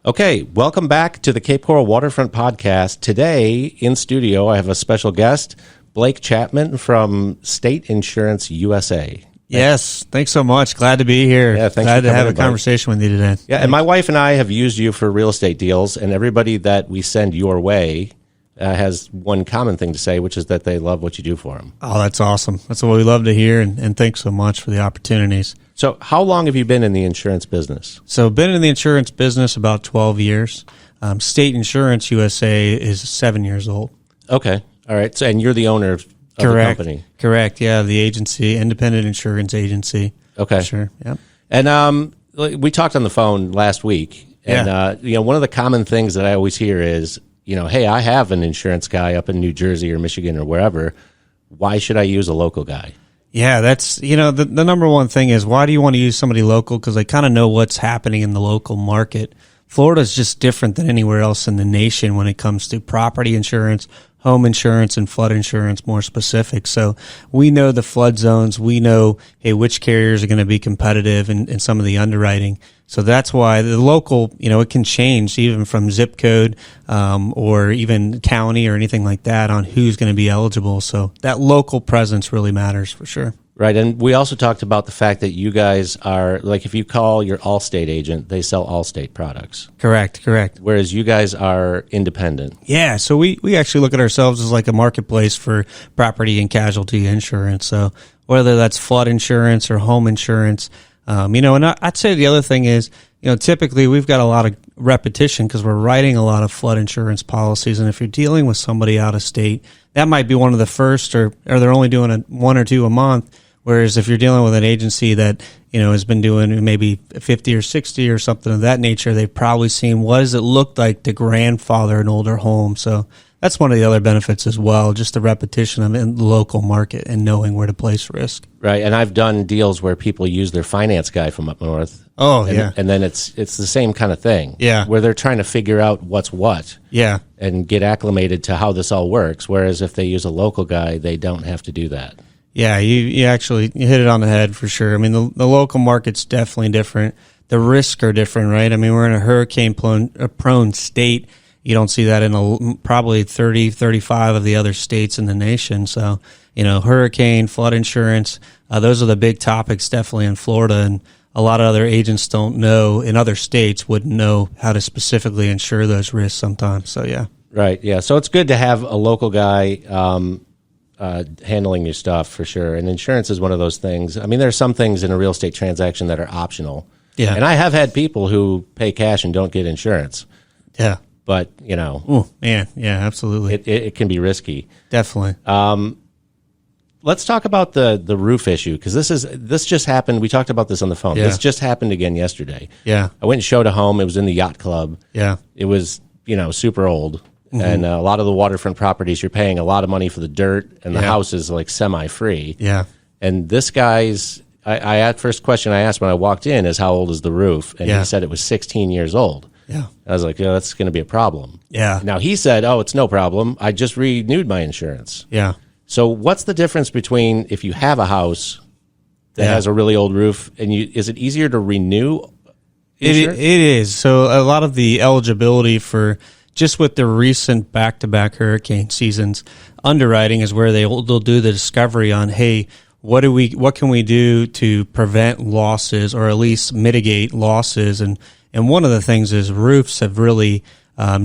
Okay, welcome back to the Cape Coral Waterfront podcast. Today in studio, I have a special guest, Blake Chapman from State Insurance USA. Yes, thanks so much. Glad to be here. Yeah, thanks Glad for to have a coming, Blake. conversation with you today. Yeah, and my wife and I have used you for real estate deals, and everybody that we send your way has one common thing to say, which is that they love what you do for them. Oh, that's awesome. That's what we love to hear, and thanks so much for the opportunities. So how long have you been in the insurance business? So been in the insurance business about 12 years. State Insurance USA is 7 years old. Okay, all right. So, and you're the owner of Correct. the company? Correct, yeah, the agency, independent insurance agency. Okay. Sure, yep. And we talked on the phone last week, and one of the common things that I always hear is, hey, I have an insurance guy up in New Jersey or Michigan or wherever. Why should I use a local guy? Yeah, that's, the number one thing is, why do you want to use somebody local? Because they kind of know what's happening in the local market. Florida's just different than anywhere else in the nation when it comes to property insurance, home insurance, and flood insurance, more specific. So we know the flood zones. We know, hey, which carriers are going to be competitive in some of the underwriting. So that's why the local, it can change even from zip code or even county or anything like that on who's going to be eligible. So that local presence really matters for sure. Right, and we also talked about the fact that you guys are, like, if you call your Allstate agent, they sell Allstate products. Correct. Whereas you guys are independent. Yeah, so we actually look at ourselves as like a marketplace for property and casualty insurance. So whether that's flood insurance or home insurance, and I'd say the other thing is, typically we've got a lot of repetition because we're writing a lot of flood insurance policies. And if you're dealing with somebody out of state, that might be one of the first, or they're only doing one or two a month. Whereas if you're dealing with an agency that, has been doing maybe 50 or 60 or something of that nature, they've probably seen what does it look like to grandfather an older home. So that's one of the other benefits as well, just the repetition of in the local market and knowing where to place risk. Right, and I've done deals where people use their finance guy from up north. Oh, and, yeah. And then it's the same kind of thing. Yeah. Where they're trying to figure out what's what. Yeah. And get acclimated to how this all works. Whereas if they use a local guy, they don't have to do that. Yeah, you actually hit it on the head for sure. I mean, the local market's definitely different. The risks are different, right? I mean, we're in a hurricane-prone state. You don't see that in probably 30, 35 of the other states in the nation. So, hurricane, flood insurance, those are the big topics definitely in Florida. And a lot of other agents don't know, in other states, wouldn't know how to specifically insure those risks sometimes. So, yeah. Right, yeah. So it's good to have a local guy handling your stuff for sure. And insurance is one of those things. I mean, there are some things in a real estate transaction that are optional. Yeah. And I have had people who pay cash and don't get insurance. Yeah. But, Oh, man. Yeah, absolutely. it can be risky. Definitely. Let's talk about the roof issue, because this just happened. We talked about this on the phone. Yeah. This just happened again yesterday. Yeah. I went and showed a home. It was in the yacht club. Yeah. It was, super old. Mm-hmm. And a lot of the waterfront properties, you're paying a lot of money for the dirt, and the house is like semi-free. Yeah. And this guy's, first question I asked when I walked in is, how old is the roof? And he said it was 16 years old. Yeah. I was like, that's going to be a problem. Yeah. Now he said, it's no problem. I just renewed my insurance. Yeah. So what's the difference between if you have a house that has a really old roof, and is it easier to renew insurance? It is. So a lot of the eligibility for, just with the recent back-to-back hurricane seasons, underwriting is where they'll do the discovery on, hey, what can we do to prevent losses or at least mitigate losses? And one of the things is roofs have really,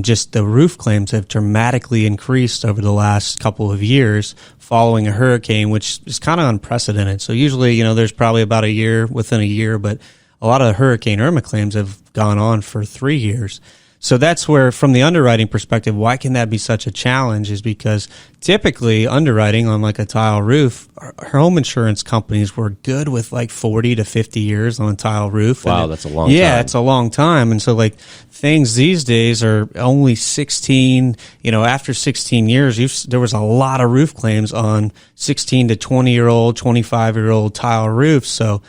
just the roof claims have dramatically increased over the last couple of years following a hurricane, which is kind of unprecedented. So usually, there's probably about within a year, but a lot of Hurricane Irma claims have gone on for 3 years. So that's where, from the underwriting perspective, why can that be such a challenge is because typically underwriting on like a tile roof, home insurance companies were good with like 40 to 50 years on a tile roof. Wow, that's a long time. Yeah, it's a long time. And so like things these days are only 16, after 16 years, there was a lot of roof claims on 16 to 20-year-old, 25-year-old tile roofs. So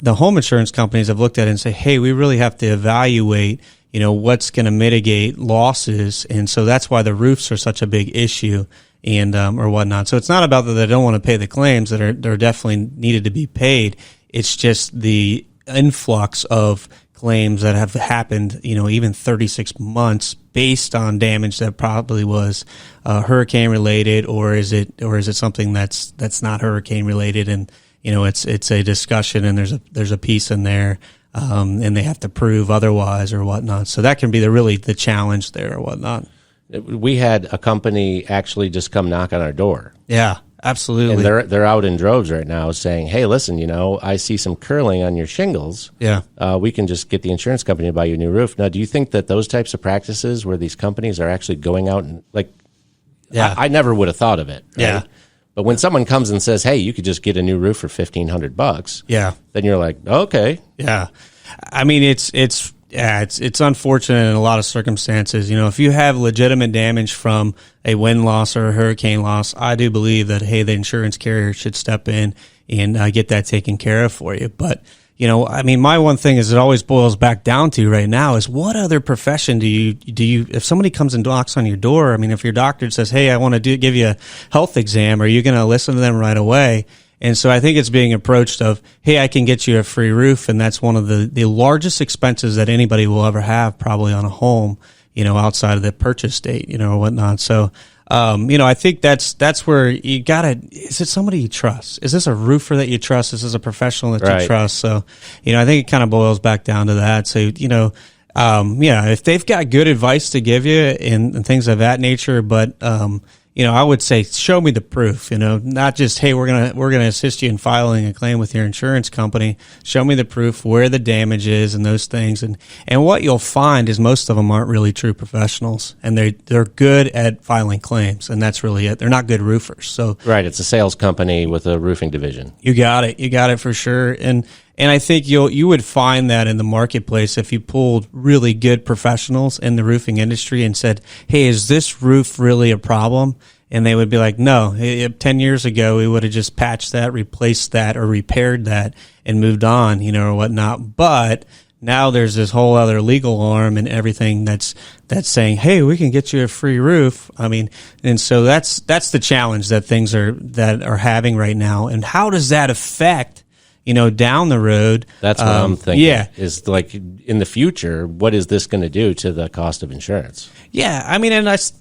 the home insurance companies have looked at it and say, hey, we really have to evaluate what's going to mitigate losses. And so that's why the roofs are such a big issue and, or whatnot. So it's not about that they don't want to pay the claims that are definitely needed to be paid. It's just the influx of claims that have happened, even 36 months based on damage that probably was hurricane related, or is it something that's not hurricane related, and it's a discussion, and there's a piece in there, and they have to prove otherwise or whatnot. So that can be the challenge there or whatnot. We had a company actually just come knock on our door. Yeah. Absolutely. And they're out in droves right now saying, hey, listen, I see some curling on your shingles. Yeah. We can just get the insurance company to buy you a new roof. Now, do you think that those types of practices where these companies are actually going out and I never would have thought of it. Right? Yeah. But when someone comes and says, hey, you could just get a new roof for $1,500. Yeah. Then you're like, okay. Yeah. I mean, it's unfortunate in a lot of circumstances. If you have legitimate damage from a wind loss or a hurricane loss, I do believe that, hey, the insurance carrier should step in and get that taken care of for you. But, my one thing is it always boils back down to right now is what other profession do you, if somebody comes and knocks on your door, if your doctor says, hey, I want to give you a health exam, are you going to listen to them right away? And so I think it's being approached of, hey, I can get you a free roof. And that's one of the largest expenses that anybody will ever have probably on a home, outside of the purchase date, or whatnot. So, I think that's where you is it somebody you trust? Is this a roofer that you trust? Is this a professional that you trust? So, I think it kind of boils back down to that. So, if they've got good advice to give you and things of that nature, but, I would say, show me the proof, not just, hey, we're going to assist you in filing a claim with your insurance company. Show me the proof where the damage is and those things. And what you'll find is most of them aren't really true professionals, and they're good at filing claims, and that's really it. They're not good roofers. So right. It's a sales company with a roofing division. You got it for sure. And I think you would find that in the marketplace if you pulled really good professionals in the roofing industry and said, hey, is this roof really a problem? And they would be like, no, 10 years ago, we would have just patched that, replaced that, or repaired that and moved on, or whatnot. But now there's this whole other legal arm and everything that's saying, hey, we can get you a free roof. And so that's the challenge that things are having right now. And how does that affect down the road? That's what I'm thinking. Yeah. Is like in the future, what is this going to do to the cost of insurance? Yeah.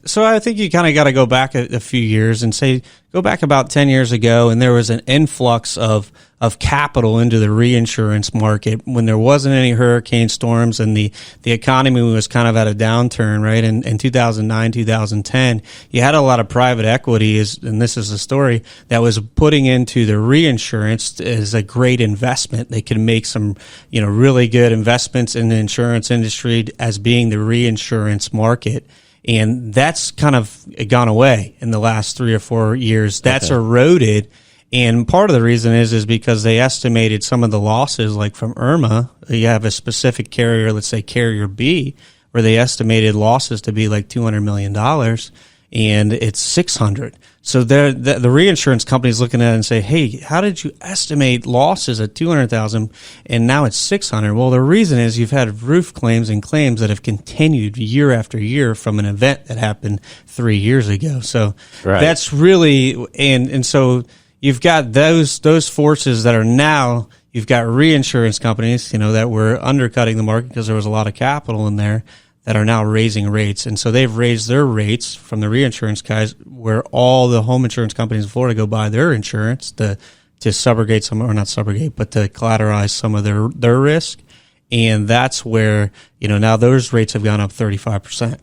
So I think you kind of got to go back a few years and go back about 10 years ago, and there was an influx of capital into the reinsurance market when there wasn't any hurricane storms and the economy was kind of at a downturn, right? In 2009, 2010, you had a lot of private equity, and this is the story, that was putting into the reinsurance as a great investment. They could make some, really good investments in the insurance industry as being the reinsurance market. And that's kind of gone away in the last 3 or 4 years. That's eroded. And part of the reason is because they estimated some of the losses, like from Irma. You have a specific carrier, let's say Carrier B, where they estimated losses to be like $200 million, and it's 600. So the reinsurance company is looking at it and say, hey, how did you estimate losses at 200,000 and now it's 600? Well, the reason is you've had roof claims and claims that have continued year after year from an event that happened 3 years ago. So that's really, and so you've got those forces that are now, you've got reinsurance companies, that were undercutting the market because there was a lot of capital in there, that are now raising rates. And so they've raised their rates from the reinsurance guys, where all the home insurance companies in Florida go buy their insurance to subrogate some, or not subrogate, but to collateralize some of their risk. And that's where, now those rates have gone up 35%,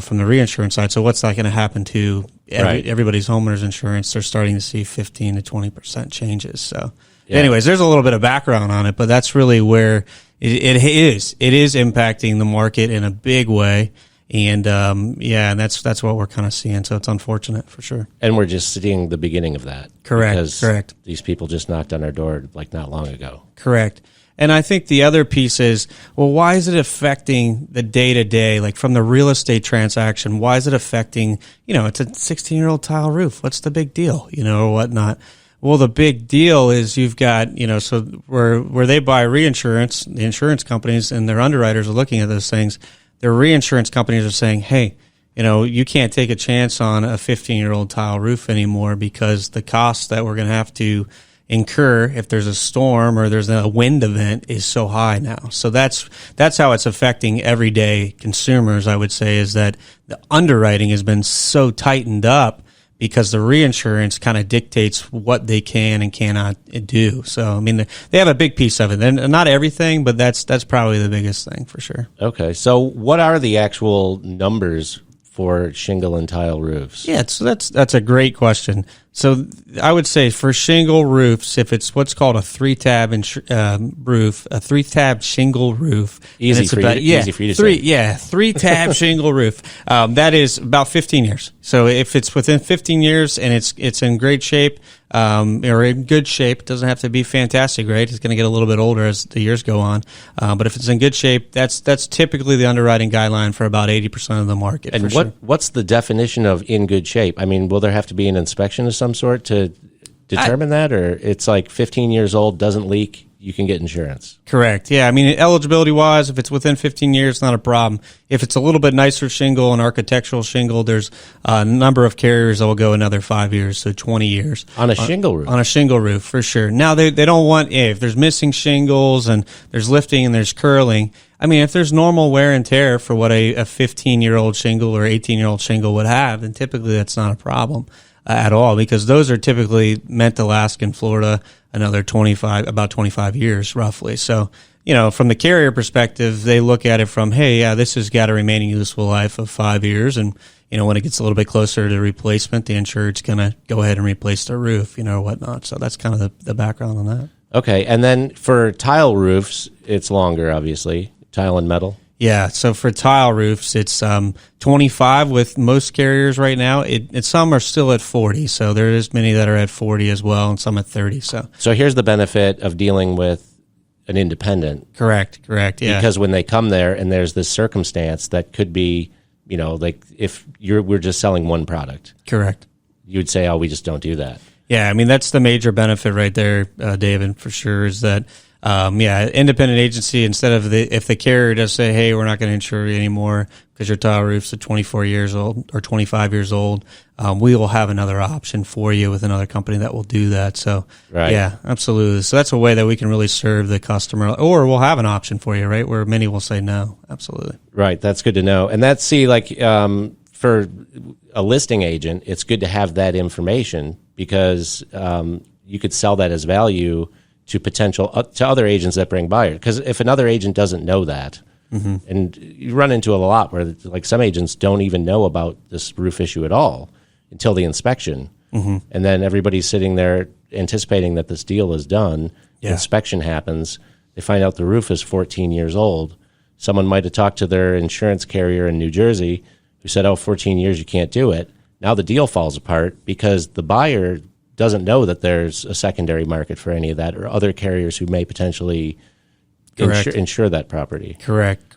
from the reinsurance side. So what's that going to happen to everybody's homeowners insurance? They're starting to see 15 to 20% changes. So anyways, there's a little bit of background on it, but that's really where it is impacting the market in a big way. And, and that's what we're kind of seeing. So it's unfortunate for sure. And we're just seeing the beginning of that. Correct. These people just knocked on our door like not long ago. Correct. And I think the other piece is, well, why is it affecting the day-to-day, like from the real estate transaction? Why is it affecting, it's a 16-year-old tile roof. What's the big deal, or whatnot? Well, the big deal is you've got, so where they buy reinsurance, the insurance companies and their underwriters are looking at those things. Their reinsurance companies are saying, hey, you can't take a chance on a 15-year-old tile roof anymore because the costs that we're going to have to, incur if there's a storm or there's a wind event is so high now. So that's how it's affecting everyday consumers, I would say, is that the underwriting has been so tightened up because the reinsurance kind of dictates what they can and cannot do. So, I mean, they have a big piece of it. And not everything, but that's probably the biggest thing for sure. Okay. So what are the actual numbers for shingle and tile roofs? Yeah, so that's a great question. So I would say for shingle roofs, if it's what's called a 3-tab roof, a 3-tab shingle roof, easy for you to say. Yeah, 3-tab shingle roof. That is about 15 years. So if it's within 15 years and it's in great shape, or in good shape, it doesn't have to be fantastic, right? It's going to get a little bit older as the years go on. But if it's in good shape, that's typically the underwriting guideline for about 80% of the market. And what's the definition of in good shape? I mean, will there have to be an inspection of some sort to determine that, or it's like 15 years old, doesn't leak, you can get insurance? Correct. Yeah. I mean, eligibility wise, if it's within 15 years, it's not a problem. If it's a little bit nicer shingle and architectural shingle, there's a number of carriers that will go another 5 years, so 20 years. On a shingle roof? On a shingle roof, for sure. Now, they don't want, if there's missing shingles and there's lifting and there's curling, I mean, if there's normal wear and tear for what a 15-year-old shingle or 18-year-old shingle would have, then typically that's not a problem at all, because those are typically meant to last in Florida another about 25 years roughly. So, you know, from the carrier perspective, they look at it from, hey, yeah, this has got a remaining useful life of 5 years. And, you know, when it gets a little bit closer to replacement, the insured's going to go ahead and replace their roof, you know, or whatnot. So that's kind of the background on that. Okay. And then for tile roofs, it's longer, obviously, tile and metal. Yeah, so for tile roofs, it's 25 with most carriers right now. Some are still at 40, so there is many that are at 40 as well, and some at 30. So here's the benefit of dealing with an independent. Correct, yeah. Because when they come there and there's this circumstance that could be, you know, like if we're just selling one product. Correct. You'd say, oh, we just don't do that. Yeah, I mean, that's the major benefit right there, David, for sure, is that independent agency, instead of if the carrier does say, hey, we're not going to insure you anymore because your tile roof's at 24 years old or 25 years old, we will have another option for you with another company that will do that. So, right. Yeah, absolutely. So that's a way that we can really serve the customer, or we'll have an option for you, right, where many will say no. Absolutely. Right. That's good to know. And that's, for a listing agent, it's good to have that information because you could sell that as value to to other agents that bring buyers. Because if another agent doesn't know that, and you run into it a lot where like some agents don't even know about this roof issue at all until the inspection, and then everybody's sitting there anticipating that this deal is done. The inspection happens, they find out the roof is 14 years old. Someone might have talked to their insurance carrier in New Jersey who said, 14 years, you can't do it. Now the deal falls apart because the buyer doesn't know that there's a secondary market for any of that, or other carriers who may potentially insure that property. Correct.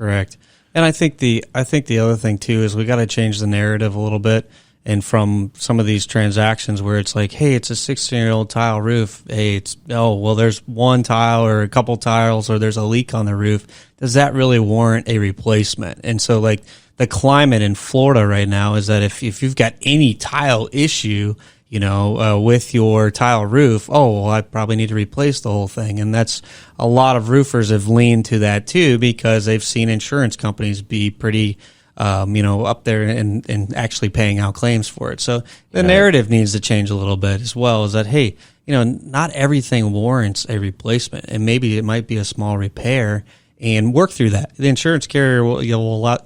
And I think the other thing too is we got to change the narrative a little bit. And from some of these transactions where it's like, hey, it's a 16-year-old tile roof. Hey, there's one tile or a couple tiles, or there's a leak on the roof. Does that really warrant a replacement? And so, like, the climate in Florida right now is that if you've got any tile issue, with your tile roof, I probably need to replace the whole thing. And that's a lot of roofers have leaned to that too, because they've seen insurance companies be pretty, up there and actually paying out claims for it. So the narrative needs to change a little bit as well, is that, hey, not everything warrants a replacement, and maybe it might be a small repair, and work through that. The insurance carrier will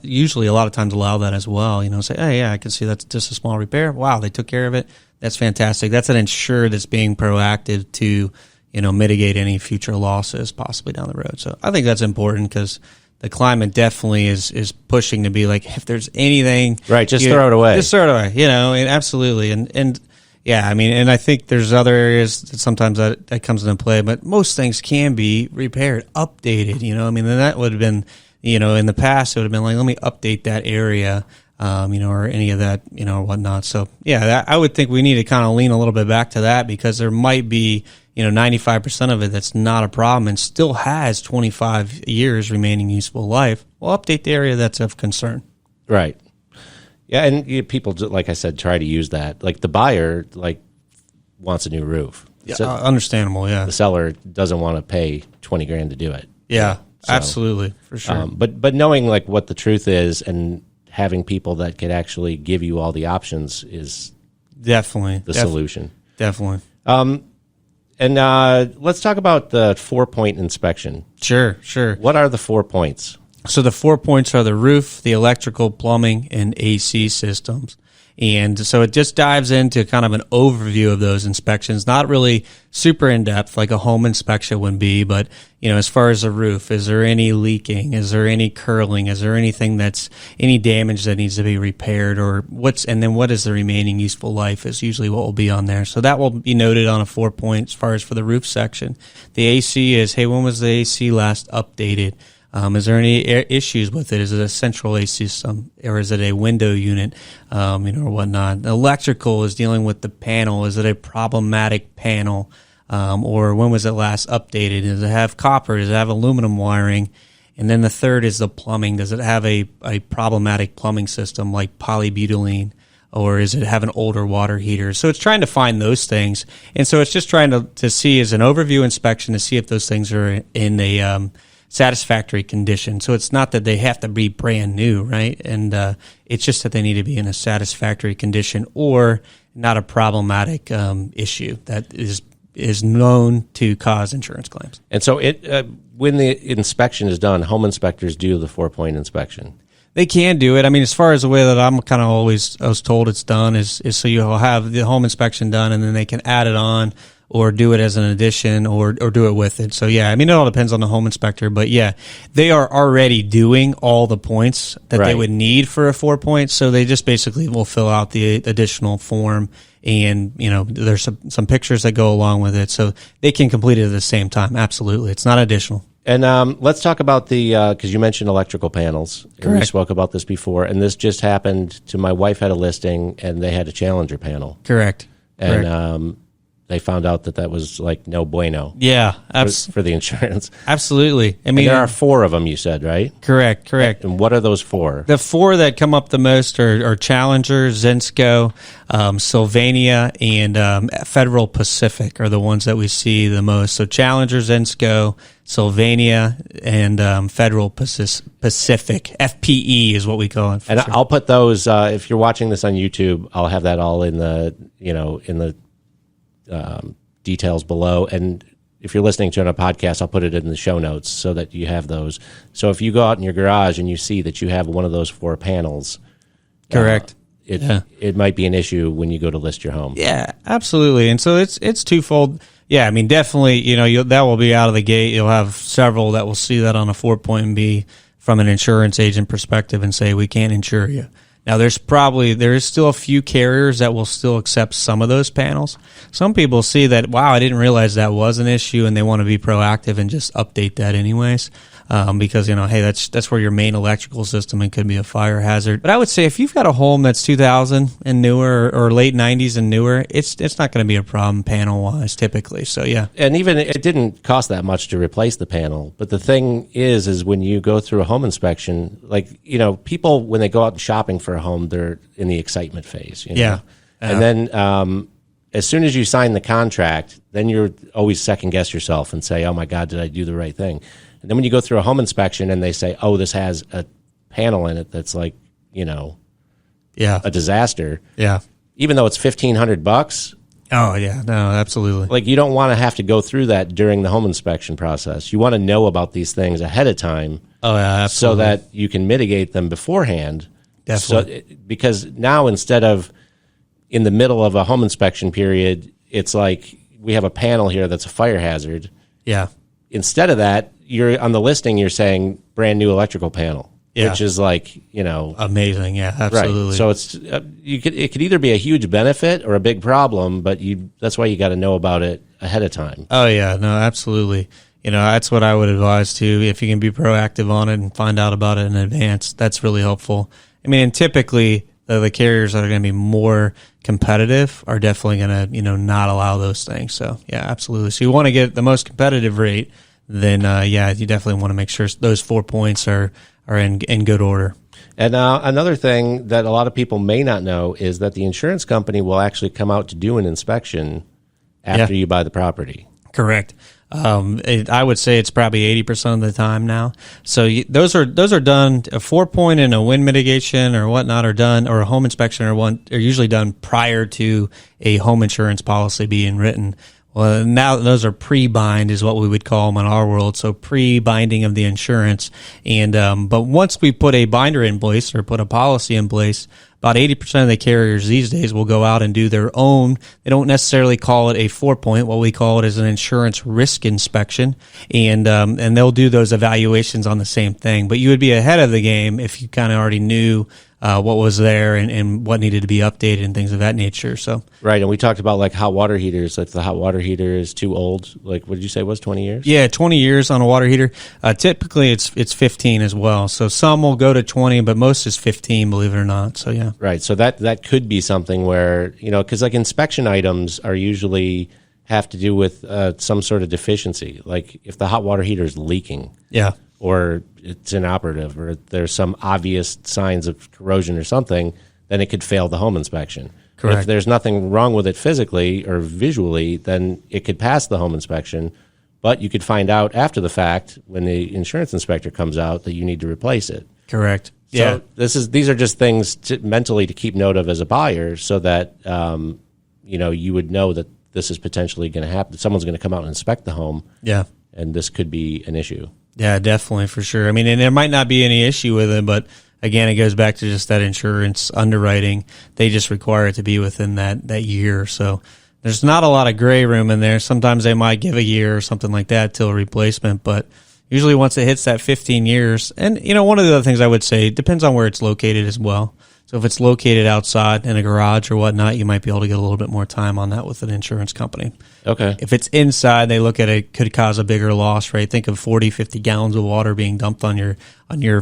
usually a lot of times allow that as well. Say, hey, yeah, I can see that's just a small repair. Wow, they took care of it. That's fantastic. That's an insured that's being proactive to, mitigate any future losses possibly down the road. So I think that's important because the climate definitely is pushing to be like, if there's anything, right, just throw it away. Just throw it away. And absolutely. And yeah, I mean, and I think there's other areas that sometimes that comes into play, but most things can be repaired, updated. And that would have been, in the past, it would have been like, let me update that area. Or any of that, or whatnot. So, yeah, I would think we need to kind of lean a little bit back to that, because there might be, 95% of it that's not a problem and still has 25 years remaining useful life. Well, update the area that's of concern. Right. Yeah, and people, like I said, try to use that. Like the buyer, wants a new roof. Understandable, yeah. The seller doesn't want to pay $20,000 to do it. Yeah, so, absolutely, for sure. But knowing like what the truth is and having people that could actually give you all the options is definitely the solution. Definitely. And let's talk about the 4-point inspection. Sure. What are the 4 points? So the 4 points are the roof, the electrical, plumbing, and AC systems. And so it just dives into kind of an overview of those inspections, not really super in-depth like a home inspection would be, but, as far as the roof, is there any leaking? Is there any curling? Is there anything any damage that needs to be repaired, or and then what is the remaining useful life is usually what will be on there. So that will be noted on a 4 point as far as for the roof section. The AC is, hey, when was the AC last updated? Is there any issues with it? Is it a central AC system, or is it a window unit, or whatnot? The electrical is dealing with the panel. Is it a problematic panel, or when was it last updated? Does it have copper? Does it have aluminum wiring? And then the third is the plumbing. Does it have a problematic plumbing system like polybutylene, or is it have an older water heater? So it's trying to find those things, and so it's just trying to see as an overview inspection to see if those things are in a satisfactory condition. So it's not that they have to be brand new, right? And it's just that they need to be in a satisfactory condition or not a problematic issue that is known to cause insurance claims. And so when the inspection is done, home inspectors do the 4-point inspection. They can do it. I mean, as far as the way that I'm kind of I was told it's done is so you'll have the home inspection done and then they can add it on or do it as an addition or do it with it. So, yeah, I mean, it all depends on the home inspector. But, yeah, they are already doing all the points that they would need for a 4-point. So they just basically will fill out the additional form. And, there's some pictures that go along with it. So they can complete it at the same time. Absolutely. It's not additional. And let's talk about because you mentioned electrical panels. Correct. We spoke about this before. And this just happened to my wife had a listing, and they had a Challenger panel. Correct. And they found out that was like no bueno. Yeah, for the insurance. Absolutely. I mean, and there are 4 of them, you said, right? Correct. And what are those 4? The 4 that come up the most are Challenger, Zensko, Sylvania, and Federal Pacific are the ones that we see the most. So Challenger, Zensko, Sylvania, and Federal Pacific. FPE is what we call it. And sure. I'll put those. If you're watching this on YouTube, I'll have that all in the details below, and if you're listening to it on a podcast, I'll put it in the show notes so that you have those. So if you go out in your garage and you see that you have one of those 4 panels, correct, it might be an issue when you go to list your home. Yeah, absolutely. And so it's twofold. Yeah, I mean, definitely, that will be out of the gate. You'll have several that will see that on a 4-point and be from an insurance agent perspective and say, we can't insure you. Now, there is still a few carriers that will still accept some of those panels. Some people see that, wow, I didn't realize that was an issue, and they want to be proactive and just update that anyways. Because, hey, that's where your main electrical system and could be a fire hazard. But I would say if you've got a home that's 2000 and newer or late 90s and newer, it's not going to be a problem panel-wise typically. So, yeah. And even it didn't cost that much to replace the panel. But the thing is when you go through a home inspection, like, people, when they go out shopping for a home, they're in the excitement phase. Yeah. And then as soon as you sign the contract, then you're always second-guess yourself and say, oh, my God, did I do the right thing? And then when you go through a home inspection and they say, oh, this has a panel in it that's like, a disaster. Yeah. Even though it's $1,500. Oh, yeah. No, absolutely. Like, you don't want to have to go through that during the home inspection process. You want to know about these things ahead of time. Oh, yeah, absolutely. So that you can mitigate them beforehand. Definitely. So, because now instead of in the middle of a home inspection period, it's like we have a panel here that's a fire hazard. Yeah. Instead of that, you're on the listing, you're saying brand new electrical panel, which is like, amazing. Yeah, absolutely. Right. So it's it could either be a huge benefit or a big problem, but that's why you got to know about it ahead of time. Oh yeah, no, absolutely. That's what I would advise too. If you can be proactive on it and find out about it in advance, that's really helpful. I mean, and typically the carriers that are going to be more competitive are definitely going to, not allow those things. So yeah, absolutely. So you want to get the most competitive rate, then you definitely want to make sure those 4 points are in good order. And another thing that a lot of people may not know is that the insurance company will actually come out to do an inspection after you buy the property. Correct. I would say it's probably 80% of the time now. So those are done. A 4-point and a wind mitigation or whatnot are done, or a home inspection are usually done prior to a home insurance policy being written. Well, now those are pre-bind is what we would call them in our world. So pre-binding of the insurance. And but once we put a binder in place or put a policy in place, about 80% of the carriers these days will go out and do their own. They don't necessarily call it a 4-point. What we call it is an insurance risk inspection, and they'll do those evaluations on the same thing. But you would be ahead of the game if you kind of already knew what was there and what needed to be updated and things of that nature. So right, and we talked about like hot water heaters. If the hot water heater is too old, like what did you say it was 20 years? Yeah, 20 years on a water heater. Typically, it's 15 as well. So some will go to 20, but most is 15, believe it or not. So yeah, right. So that could be something where because like inspection items are usually have to do with some sort of deficiency, like if the hot water heater is leaking. Yeah. Or it's inoperative, or there's some obvious signs of corrosion or something, then it could fail the home inspection. Correct. But if there's nothing wrong with it physically or visually, then it could pass the home inspection, but you could find out after the fact when the insurance inspector comes out that you need to replace it. Correct. So these are just things mentally to keep note of as a buyer, so that you would know that this is potentially going to happen. Someone's going to come out and inspect the home. Yeah. And this could be an issue. Yeah, definitely, for sure. I mean, and there might not be any issue with it, but again, it goes back to just that insurance underwriting. They just require it to be within that year. So there's not a lot of gray room in there. Sometimes they might give a year or something like that till a replacement, but usually once it hits that 15 years, and one of the other things I would say, it depends on where it's located as well. So if it's located outside in a garage or whatnot, you might be able to get a little bit more time on that with an insurance company. Okay. If it's inside, they look at it, could cause a bigger loss, right? Think of 40, 50 gallons of water being dumped on your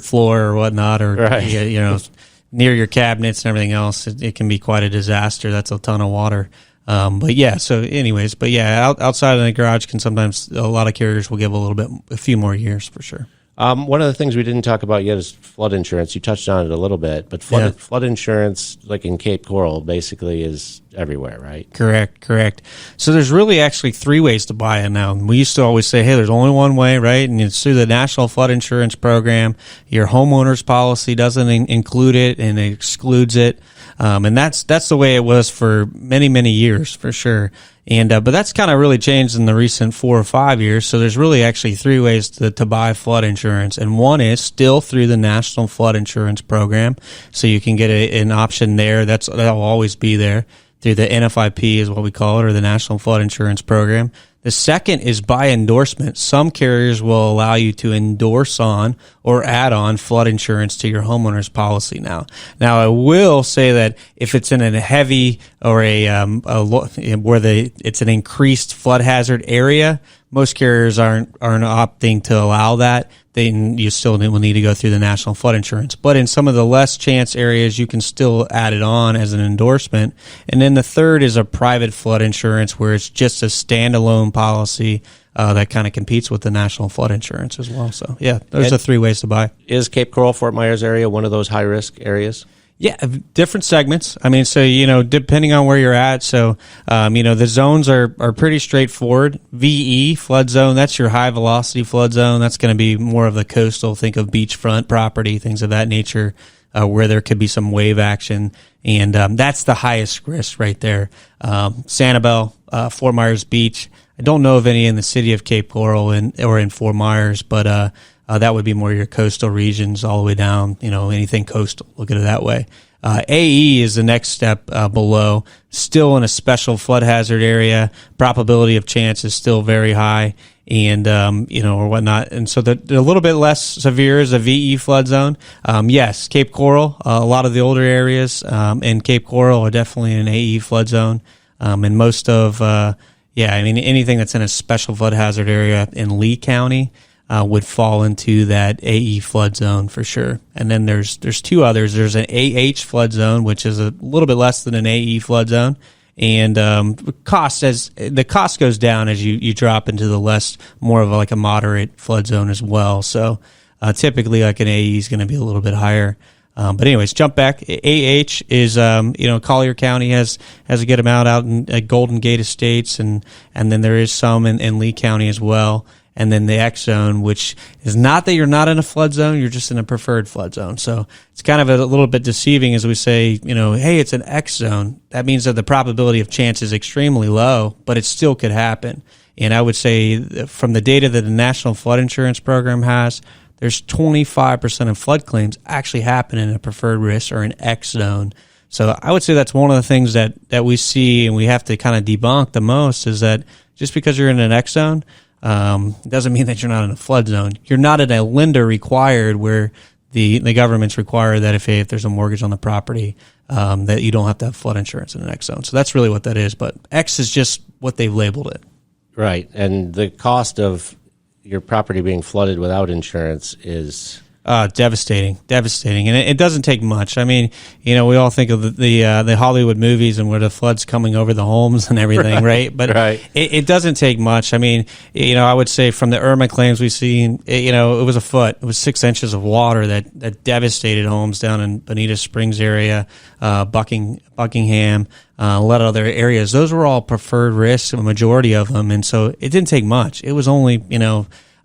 floor or whatnot, or right. Near your cabinets and everything else. It can be quite a disaster. That's a ton of water. But yeah, so anyways, outside in the garage can sometimes, a lot of carriers will give a few more years for sure. One of the things we didn't talk about yet is flood insurance. You touched on it a little bit, but flood insurance, like in Cape Coral, basically is everywhere, right? Correct. So there's really actually 3 ways to buy it now. We used to always say, hey, there's only one way, right? And it's through the National Flood Insurance Program. Your homeowner's policy doesn't include it and it excludes it. And that's the way it was for many, many years, for sure. And but that's kind of really changed in the recent 4 or 5 years. So there's really actually 3 ways to buy flood insurance, and one is still through the National Flood Insurance Program. So you can get an option there. That'll always be there through the NFIP is what we call it, or the National Flood Insurance Program. The second is by endorsement. Some carriers will allow you to endorse on or add on flood insurance to your homeowner's policy now. Now, I will say that if it's in a heavy or it's an increased flood hazard area, most carriers aren't opting to allow that. Then you still will need to go through the National Flood Insurance. But in some of the less chance areas, you can still add it on as an endorsement. And then the third is a private flood insurance, where it's just a standalone policy that kind of competes with the National Flood Insurance as well. So, yeah, those are 3 ways to buy. Is Cape Coral, Fort Myers area one of those high-risk areas? Yeah, different segments. I mean, so, depending on where you're at. So, the zones are pretty straightforward. VE, flood zone, that's your high velocity flood zone. That's going to be more of the coastal, think of beachfront property, things of that nature, where there could be some wave action. And that's the highest risk right there. Sanibel, Fort Myers Beach. I don't know of any in the city of Cape Coral or in Fort Myers, but that would be more your coastal regions all the way down, anything coastal. Look at it that way. AE is the next step below, still in a special flood hazard area. Probability of chance is still very high, and or whatnot. And so they're a little bit less severe as a VE flood zone. Yes, Cape Coral, a lot of the older areas in Cape Coral are definitely an AE flood zone, and most of anything that's in a special flood hazard area in Lee County would fall into that AE flood zone for sure. And then there's 2 others. There's an AH flood zone, which is a little bit less than an AE flood zone. And the cost goes down as you drop into the more of like a moderate flood zone as well. So typically like an AE is going to be a little bit higher. But anyways, jump back. AH is, Collier County has a good amount out in Golden Gate Estates, and then there is some in Lee County as well. And then the X zone, which is not that you're not in a flood zone, you're just in a preferred flood zone. So it's kind of a little bit deceiving as we say, hey, it's an X zone. That means that the probability of chance is extremely low, but it still could happen. And I would say from the data that the National Flood Insurance Program has, there's 25% of flood claims actually happen in a preferred risk or an X zone. So I would say that's one of the things that we see and we have to kind of debunk the most is that just because you're in an X zone, doesn't mean that you're not in a flood zone. You're not in a lender required where the governments require that if there's a mortgage on the property, that you don't have to have flood insurance in an X zone. So that's really what that is. But X is just what they've labeled it. Right. And the cost of your property being flooded without insurance is devastating, and it doesn't take much. I mean, we all think of the Hollywood movies and where the flood's coming over the homes and everything, right? But it doesn't take much. I mean, I would say from the Irma claims we've seen, it was a foot. It was 6 inches of water that devastated homes down in Bonita Springs area, Buckingham, a lot of other areas. Those were all preferred risks, a majority of them, and so it didn't take much. It was only,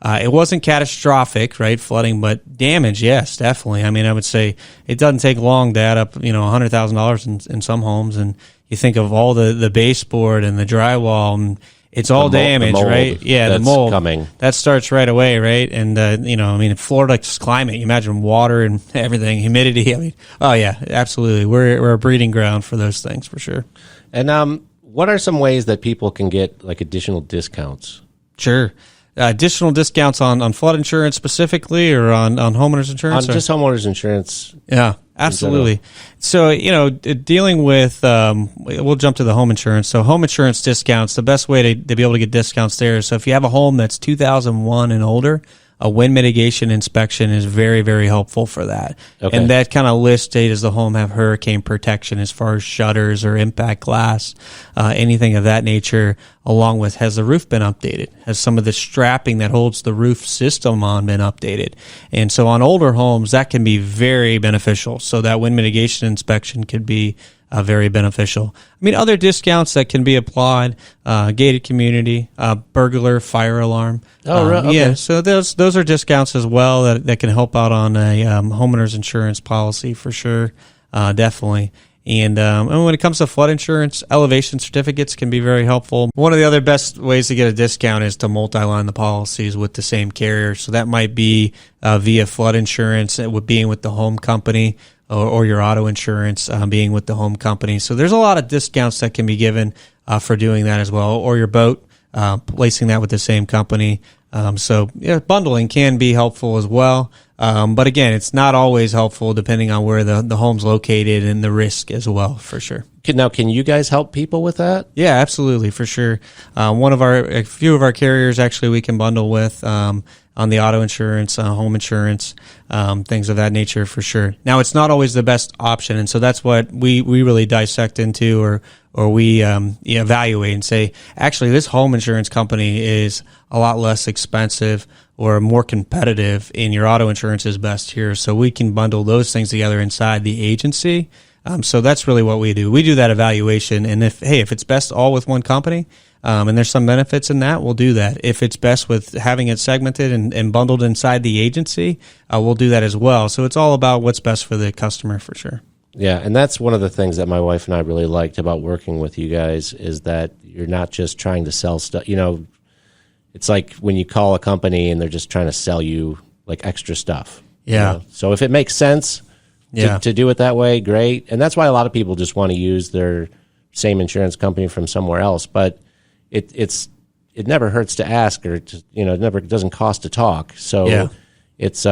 it wasn't catastrophic, right, flooding, but damage, yes, definitely. I mean, I would say it doesn't take long to add up, $100,000 in some homes, and you think of all the baseboard and the drywall, and it's all damaged, right? Yeah, the mold coming. That starts right away, right? And Florida's climate, you imagine water and everything, humidity. I mean, oh yeah, absolutely. We're a breeding ground for those things for sure. And what are some ways that people can get like additional discounts? Sure. Additional discounts on flood insurance specifically, or on homeowners insurance? On just homeowners insurance. Yeah, absolutely. So, dealing with, we'll jump to the home insurance. So home insurance discounts, the best way to be able to get discounts there. So if you have a home that's 2001 and older, a wind mitigation inspection is very, very helpful for that. Okay. And that kind of lists, does the home have hurricane protection as far as shutters or impact glass, anything of that nature, along with has the roof been updated? Has some of the strapping that holds the roof system on been updated? And so on older homes, that can be very beneficial. So that wind mitigation inspection could be very beneficial. I mean, other discounts that can be applied, gated community, burglar, fire alarm. Oh, right. Okay. Yeah, so those are discounts as well that can help out on a homeowner's insurance policy for sure, definitely. And when it comes to flood insurance, elevation certificates can be very helpful. One of the other best ways to get a discount is to multi-line the policies with the same carrier. So that might be via flood insurance, being with the home company, or your auto insurance being with the home company. So there's a lot of discounts that can be given for doing that as well, or your boat, placing that with the same company. Bundling can be helpful as well. But again, it's not always helpful depending on where the home's located and the risk as well, for sure. Now, can you guys help people with that? Yeah, absolutely, for sure. A few of our carriers actually we can bundle with on the auto insurance, home insurance, things of that nature for sure. Now, it's not always the best option, and so that's what we really dissect into, or we evaluate and say, actually, this home insurance company is a lot less expensive or more competitive, and your auto insurance is best here. So we can bundle those things together inside the agency. So that's really what we do. We do that evaluation, and if it's best all with one company, and there's some benefits in that, we'll do that. If it's best with having it segmented and bundled inside the agency, we'll do that as well. So it's all about what's best for the customer for sure. Yeah, and that's one of the things that my wife and I really liked about working with you guys is that you're not just trying to sell stuff. It's like when you call a company and they're just trying to sell you like extra stuff. Yeah. So if it makes sense to do it that way, great. And that's why a lot of people just want to use their same insurance company from somewhere else. But it never hurts to ask, or it doesn't cost to talk. So it's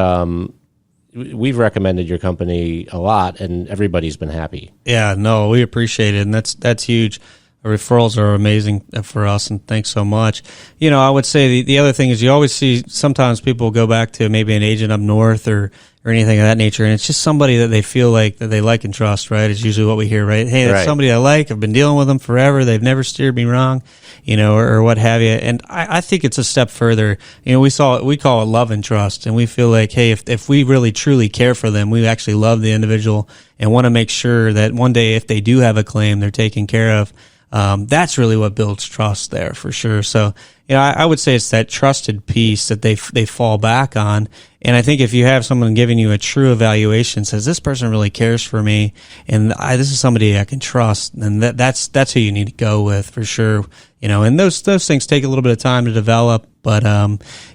we've recommended your company a lot, and everybody's been happy. Yeah, no, we appreciate it, and that's huge. referrals are amazing for us, and thanks so much. I would say the other thing is you always see sometimes people go back to maybe an agent up north or anything of that nature, and it's just somebody that they feel like that they like and trust, right? Is usually what we hear, right? Hey, that's somebody I like. I've been dealing with them forever. They've never steered me wrong, or what have you. And I think it's a step further. We call it love and trust, and we feel like, hey, if we really truly care for them, we actually love the individual and want to make sure that one day if they do have a claim, they're taken care of. That's really what builds trust there for sure. So, I would say it's that trusted piece that they fall back on. And I think if you have someone giving you a true evaluation, says this person really cares for me, and this is somebody I can trust, then that's who you need to go with for sure. And those things take a little bit of time to develop, but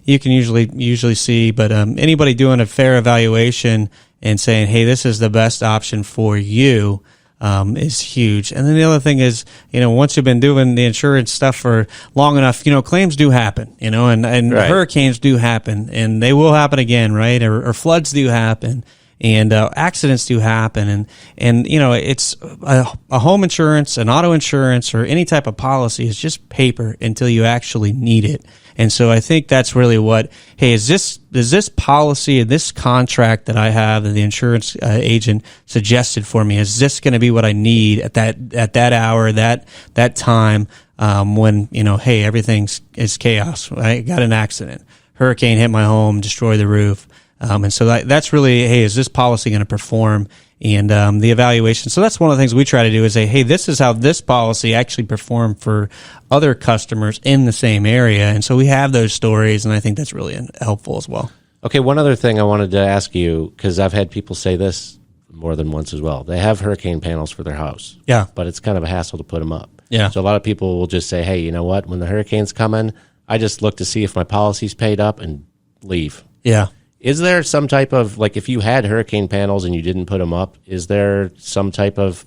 you can usually see. But anybody doing a fair evaluation and saying, hey, this is the best option for you, is huge. And then the other thing is, once you've been doing the insurance stuff for long enough, claims do happen, and hurricanes do happen, and they will happen again, right? Or floods do happen, and accidents do happen, and it's a home insurance, an auto insurance, or any type of policy is just paper until you actually need it. And so I think that's really what, hey, is this policy, this contract that I have that the insurance agent suggested for me, is this going to be what I need at that hour, that time, when, hey, everything is chaos. I got an accident. Hurricane hit my home, destroyed the roof. And so that's really, hey, is this policy going to perform? And the evaluation. So that's one of the things we try to do is say, hey, this is how this policy actually performed for other customers in the same area. And so we have those stories, and I think that's really helpful as well. Okay, one other thing I wanted to ask you, because I've had people say this more than once as well. They have hurricane panels for their house. Yeah. But it's kind of a hassle to put them up. Yeah. So a lot of people will just say, hey, you know what? When the hurricane's coming, I just look to see if my policy's paid up and leave. Yeah. Is there some type of, if you had hurricane panels and you didn't put them up, is there some type of,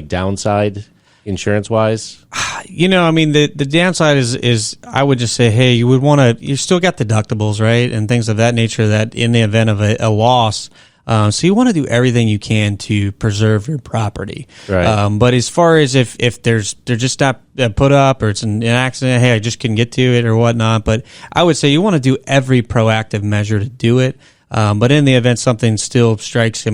downside insurance-wise? The downside is I would just say, hey, you still got deductibles, right, and things of that nature that in the event of a loss, so you want to do everything you can to preserve your property. Right. But as far as if they're just not put up or it's an accident, hey, I just couldn't get to it or whatnot. But I would say you want to do every proactive measure to do it. But in the event something still strikes,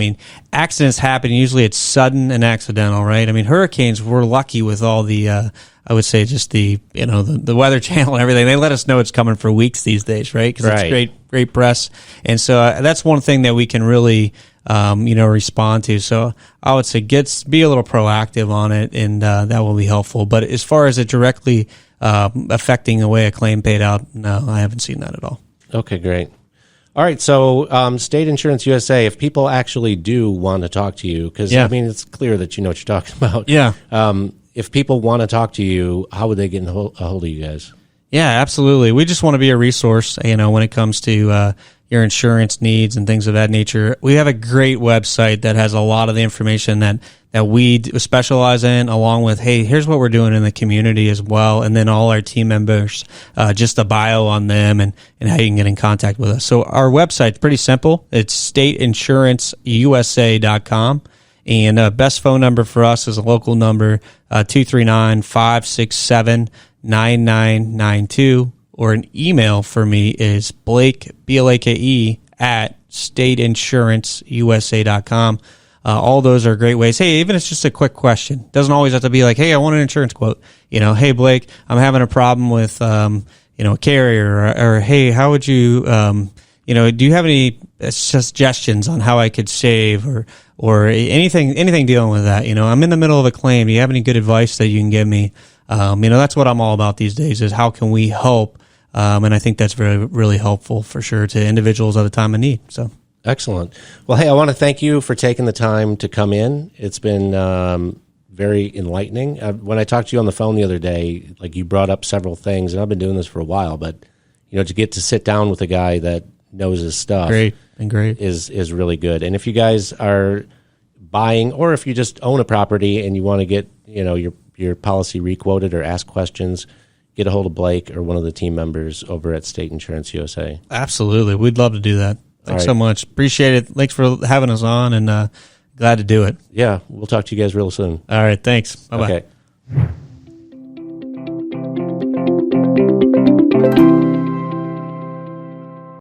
accidents happen. Usually it's sudden and accidental, right? Hurricanes, we're lucky with all the, I would say just the Weather Channel and everything. They let us know it's coming for weeks these days, right? Because it's great press. And so that's one thing that we can really, respond to. So I would say be a little proactive on it, and that will be helpful. But as far as it directly affecting the way a claim paid out, no, I haven't seen that at all. Okay, great. All right, so State Insurance USA, if people actually do want to talk to you, because, it's clear that you know what you're talking about. Yeah. If people want to talk to you, how would they get a hold of you guys? Yeah, absolutely. We just want to be a resource, when it comes to your insurance needs and things of that nature. We have a great website that has a lot of the information that we specialize in, along with, hey, here's what we're doing in the community as well, and then all our team members, just a bio on them and how you can get in contact with us. So our website's pretty simple. It's stateinsuranceUSA.com, and best phone number for us is a local number, 239-567-9992, or an email for me is Blake, BLAKE, at stateinsuranceUSA.com. All those are great ways. Hey, even if it's just a quick question. Doesn't always have to be like, hey, I want an insurance quote. Hey, Blake, I'm having a problem with, a carrier, or hey, how would you, do you have any suggestions on how I could save or anything dealing with that? I'm in the middle of a claim. Do you have any good advice that you can give me? That's what I'm all about these days, is how can we help? And I think that's really, really helpful for sure to individuals at a time of need. So. Excellent. Well, hey, I want to thank you for taking the time to come in. It's been very enlightening. When I talked to you on the phone the other day, you brought up several things, and I've been doing this for a while, but to get to sit down with a guy that knows his stuff great is really good. And if you guys are buying, or if you just own a property and you want to get your policy requoted or ask questions, get a hold of Blake or one of the team members over at State Insurance USA. Absolutely. We'd love to do that. Thanks so much. Appreciate it. Thanks for having us on, and glad to do it. Yeah, we'll talk to you guys real soon. All right, thanks. Bye-bye. Okay.